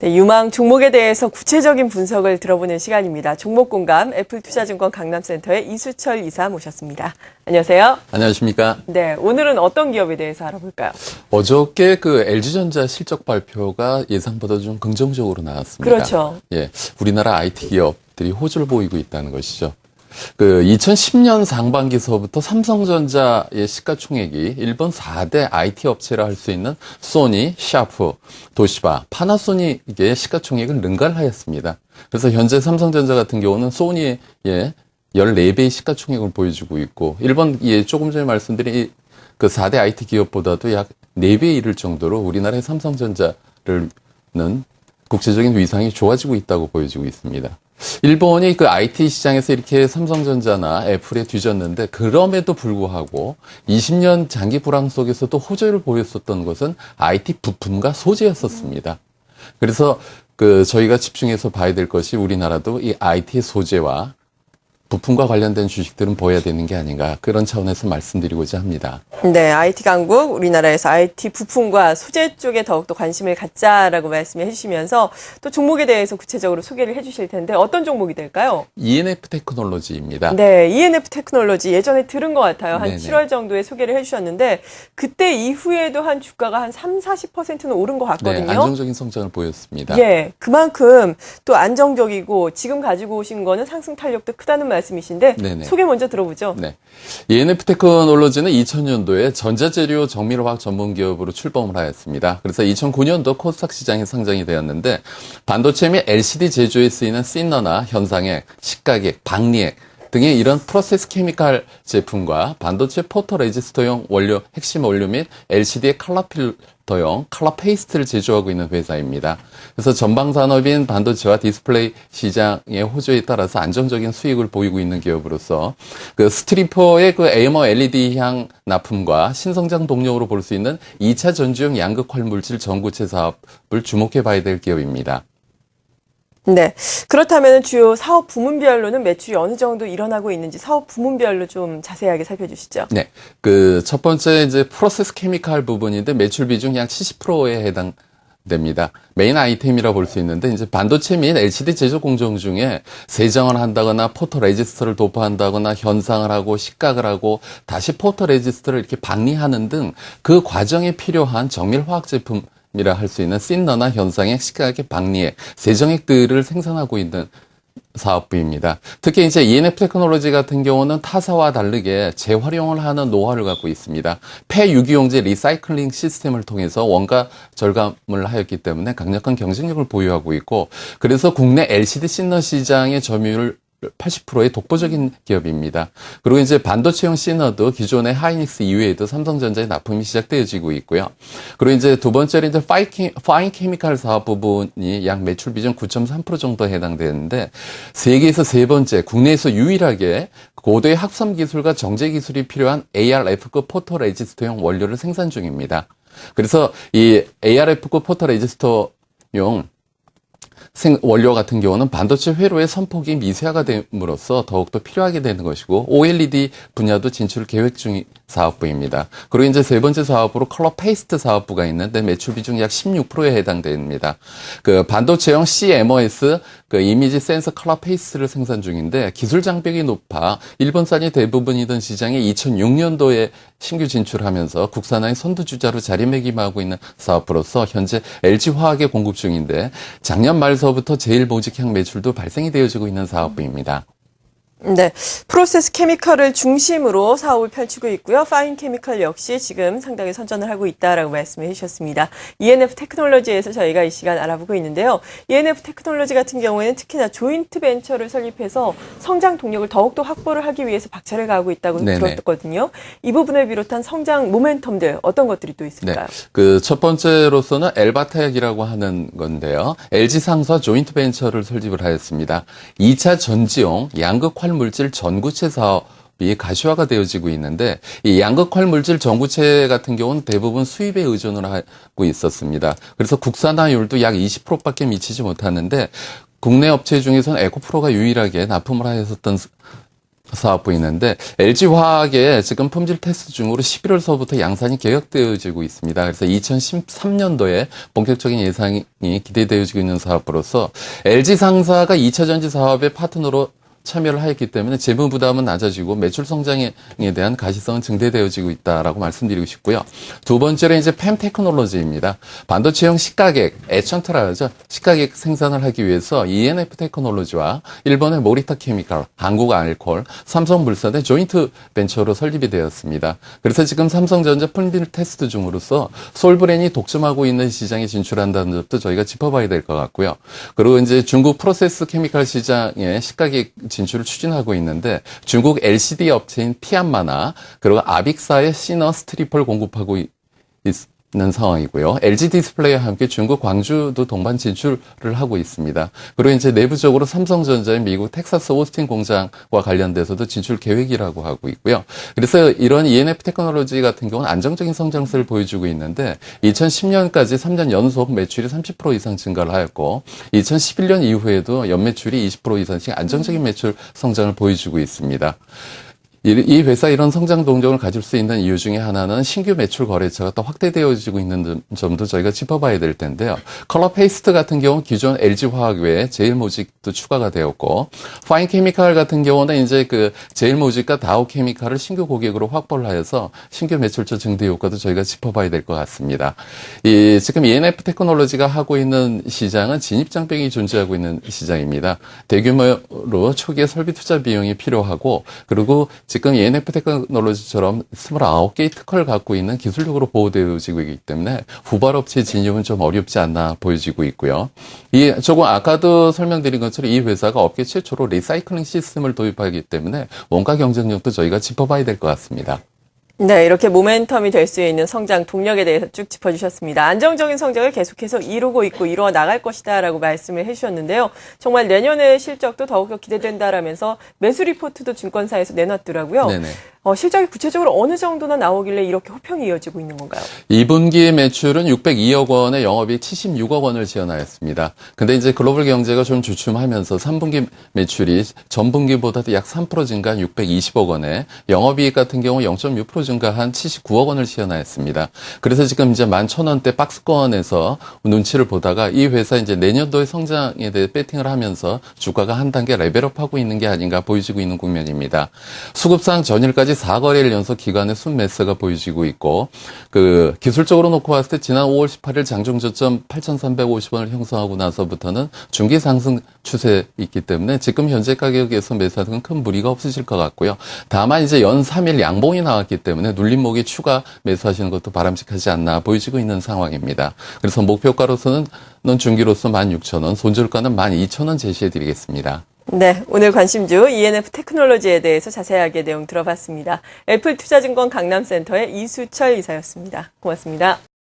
네, 유망 종목에 대해서 구체적인 분석을 들어보는 시간입니다. 종목공감 애플투자증권 강남센터의 이수철 이사 모셨습니다. 안녕하세요. 안녕하십니까. 네, 오늘은 어떤 기업에 대해서 알아볼까요? 어저께 LG전자 실적 발표가 예상보다 좀 긍정적으로 나왔습니다. 그렇죠. 예, 우리나라 IT 기업들이 호조를 보이고 있다는 것이죠. 2010년 상반기서부터 삼성전자의 시가총액이 일본 4대 IT 업체라 할 수 있는 소니, 샤프, 도시바, 파나소닉의 시가총액을 능가하였습니다. 그래서 현재 삼성전자 같은 경우는 소니의 14배의 시가총액을 보여주고 있고, 일본, 조금 전에 말씀드린 그 4대 IT 기업보다도 약 4배에 이를 정도로 우리나라의 삼성전자는 국제적인 위상이 좋아지고 있다고 보여지고 있습니다. 일본이 IT 시장에서 이렇게 삼성전자나 애플에 뒤졌는데, 그럼에도 불구하고 20년 장기 불황 속에서도 호조를 보였었던 것은 IT 부품과 소재였었습니다. 그래서 저희가 집중해서 봐야 될 것이, 우리나라도 이 IT 소재와 부품과 관련된 주식들은 보여야 되는 게 아닌가, 그런 차원에서 말씀드리고자 합니다. 네, IT 강국, 우리나라에서 IT 부품과 소재 쪽에 더욱더 관심을 갖자라고 말씀해 주시면서 또 종목에 대해서 구체적으로 소개를 해 주실 텐데, 어떤 종목이 될까요? ENF 테크놀로지입니다. 네, ENF 테크놀로지 예전에 들은 것 같아요. 한 네네. 7월 정도에 소개를 해 주셨는데, 그때 이후에도 한 주가가 한 40%는 오른 것 같거든요. 네, 안정적인 성장을 보였습니다. 예, 그만큼 또 안정적이고 지금 가지고 오신 거는 상승 탄력도 크다는 말씀이신데, 네네. 소개 먼저 들어보죠. 네. ENF 테크놀로지는 2000년도에 전자재료 정밀화학 전문 기업으로 출범을 하였습니다. 그래서 2009년도 코스닥 시장에 상장이 되었는데, 반도체 및 LCD 제조에 쓰이는 씬너나 현상액, 식각액, 박리액 등의 이런 프로세스 케미칼 제품과 반도체 포토 레지스터용 원료, 핵심 원료 및 LCD의 컬러 필터용 컬러 페이스트를 제조하고 있는 회사입니다. 그래서 전방 산업인 반도체와 디스플레이 시장의 호조에 따라서 안정적인 수익을 보이고 있는 기업으로서 스트리퍼의 AMO LED 향 납품과 신성장 동력으로 볼 수 있는 2차 전지용 양극 활물질 전구체 사업을 주목해 봐야 될 기업입니다. 네. 그렇다면 주요 사업 부문별로는 매출이 어느 정도 일어나고 있는지 사업 부문별로 좀 자세하게 살펴주시죠. 네. 첫 번째 프로세스 케미칼 부분인데, 매출 비중 약 70%에 해당됩니다. 메인 아이템이라 볼 수 있는데, 반도체 및 LCD 제조 공정 중에 세정을 한다거나 포토 레지스터를 도포한다거나 현상을 하고 식각을 하고 다시 포토 레지스터를 이렇게 박리하는 등 그 과정에 필요한 정밀 화학 제품 이라 할 수 있는 씬너나 현상액, 식각액, 박리액, 세정액들을 생산하고 있는 사업부입니다. 특히 ENF 테크놀로지 같은 경우는 타사와 다르게 재활용을 하는 노하우를 갖고 있습니다. 폐유기용제 리사이클링 시스템을 통해서 원가 절감을 하였기 때문에 강력한 경쟁력을 보유하고 있고, 그래서 국내 LCD 씬너 시장의 점유율 80%의 독보적인 기업입니다. 그리고 반도체용 씬너도 기존의 하이닉스 이외에도 삼성전자의 납품이 시작되어지고 있고요. 그리고 두 번째로 파인 케미칼 사업 부분이 약 매출 비중 9.3% 정도 해당되는데, 세계에서 세 번째, 국내에서 유일하게 고도의 합성 기술과 정제 기술이 필요한 ARF급 포토 레지스터용 원료를 생산 중입니다. 그래서 이 ARF급 포토 레지스터용 원료 같은 경우는 반도체 회로의 선폭이 미세화가 됨으로써 더욱더 필요하게 되는 것이고, OLED 분야도 진출 계획 중인 사업부입니다. 그리고 세 번째 사업으로 컬러 페이스트 사업부가 있는데, 매출 비중 약 16%에 해당됩니다. 반도체용 CMOS 이미지 센서 컬러 페이스트를 생산 중인데, 기술 장벽이 높아 일본산이 대부분이던 시장에 2006년도에 신규 진출하면서 국산화의 선두주자로 자리매김하고 있는 사업부로서 현재 LG화학에 공급 중인데, 작년 말서부터 제일모직향 매출도 발생이 되어지고 있는 사업부입니다. 네, 프로세스 케미칼을 중심으로 사업을 펼치고 있고요. 파인 케미칼 역시 지금 상당히 선전을 하고 있다라고 말씀해 주셨습니다. ENF 테크놀로지에서 저희가 이 시간 알아보고 있는데요. ENF 테크놀로지 같은 경우에는 특히나 조인트 벤처를 설립해서 성장 동력을 더욱더 확보를 하기 위해서 박차를 가하고 있다고 들었거든요. 이 부분을 비롯한 성장 모멘텀들 어떤 것들이 또 있을까요? 네, 첫 번째로서는 엘바텍이라고 하는 건데요. LG상사 조인트 벤처를 설립을 하였습니다. 2차 전지용 양극 활물질 전구체 사업이 가시화가 되어지고 있는데, 이 양극 활물질 전구체 같은 경우는 대부분 수입에 의존을 하고 있었습니다. 그래서 국산화율도 약 20%밖에 미치지 못하는데, 국내 업체 중에서는 에코프로가 유일하게 납품을 하였었던 사업부 있는데 LG화학의 지금 품질 테스트 중으로 11월서부터 양산이 계획되어지고 있습니다. 그래서 2013년도에 본격적인 예상이 기대되어지고 있는 사업부로서 LG 상사가 2차 전지 사업의 파트너로 참여를 하였기 때문에 재무 부담은 낮아지고 매출 성장에 대한 가시성은 증대되어지고 있다라고 말씀드리고 싶고요. 두 번째로 이제 펨 테크놀로지입니다. 반도체용 식가객, 애천트라 하죠. 식가객 생산을 하기 위해서 ENF 테크놀로지와 일본의 모리타 케미칼, 한국 알콜, 삼성물산의 조인트 벤처로 설립이 되었습니다. 그래서 지금 삼성전자 품질 테스트 중으로서 솔브랜이 독점하고 있는 시장에 진출한다는 점도 저희가 짚어봐야 될 것 같고요. 그리고 이제 중국 프로세스 케미칼 시장에 식가객 진출을 추진하고 있는데 중국 LCD 업체인 티안마나 그리고 아빅사의 시너 스트리퍼를 공급하고 있는 상황이고요. LG 디스플레이와 함께 중국 광주도 동반 진출을 하고 있습니다. 그리고 이제 내부적으로 삼성전자의 미국 텍사스 오스틴 공장과 관련돼서도 진출 계획이라고 하고 있고요. 그래서 이런 ENF 테크놀로지 같은 경우는 안정적인 성장세를 보여주고 있는데 2010년까지 3년 연속 매출이 30% 이상 증가를 하였고 2011년 이후에도 연매출이 20% 이상씩 안정적인 매출 성장을 보여주고 있습니다. 이 회사 이런 성장 동력을 가질 수 있는 이유 중에 하나는 신규 매출 거래처가 또 확대되어지고 있는 점도 저희가 짚어봐야 될 텐데요. 컬러 페이스트 같은 경우는 기존 LG화학 외에 제일모직도 추가가 되었고, 파인 케미칼 같은 경우는 이제 그 제일모직과 다우케미칼을 신규 고객으로 확보를 하여서 신규 매출처 증대 효과도 저희가 짚어봐야 될 것 같습니다. 지금 ENF 테크놀로지가 하고 있는 시장은 진입장벽이 존재하고 있는 시장입니다. 대규모로 초기에 설비 투자 비용이 필요하고, 그리고 지금 ENF 테크놀로지처럼 29개의 특허를 갖고 있는 기술력으로 보호되어지고 있기 때문에 후발업체 진입은 좀 어렵지 않나 보여지고 있고요. 조금 아까도 설명드린 것처럼 이 회사가 업계 최초로 리사이클링 시스템을 도입하기 때문에 원가 경쟁력도 저희가 짚어봐야 될 것 같습니다. 네, 이렇게 모멘텀이 될 수 있는 성장 동력에 대해서 쭉 짚어주셨습니다. 안정적인 성장을 계속해서 이루고 있고 이루어 나갈 것이다라고 말씀을 해주셨는데요. 정말 내년의 실적도 더욱더 기대된다라면서 매수 리포트도 증권사에서 내놨더라고요. 네네. 실적이 구체적으로 어느 정도나 나오길래 이렇게 호평이 이어지고 있는 건가요? 2분기 매출은 602억 원에 영업이익 76억 원을 지어나였습니다. 근데 이제 글로벌 경제가 좀 주춤하면서 3분기 매출이 전분기보다도 약 3% 증가한 620억 원에 영업이익 같은 경우 0.6% 증가한 79억 원을 지어나였습니다. 그래서 지금 이제 11,000원대 박스권에서 눈치를 보다가 이 회사 이제 내년도의 성장에 대해 배팅을 하면서 주가가 한 단계 레벨업하고 있는 게 아닌가 보여지고 있는 국면입니다. 수급상 전일까지 4거래일 연속 기간의 순매수가 보여지고 있고, 기술적으로 놓고 봤을 때 지난 5월 18일 장중 저점 8,350원을 형성하고 나서부터는 중기 상승 추세에 있기 때문에 지금 현재 가격에서 매수하는 큰 무리가 없으실 것 같고요. 다만 이제 연 3일 양봉이 나왔기 때문에 눌림목에 추가 매수하시는 것도 바람직하지 않나 보여지고 있는 상황입니다. 그래서 목표가로서는 중기로서 16,000원, 손절가는 12,000원 제시해드리겠습니다. 네, 오늘 관심주 ENF 테크놀로지에 대해서 자세하게 내용 들어봤습니다. 애플투자증권 강남센터의 이수철 이사였습니다. 고맙습니다.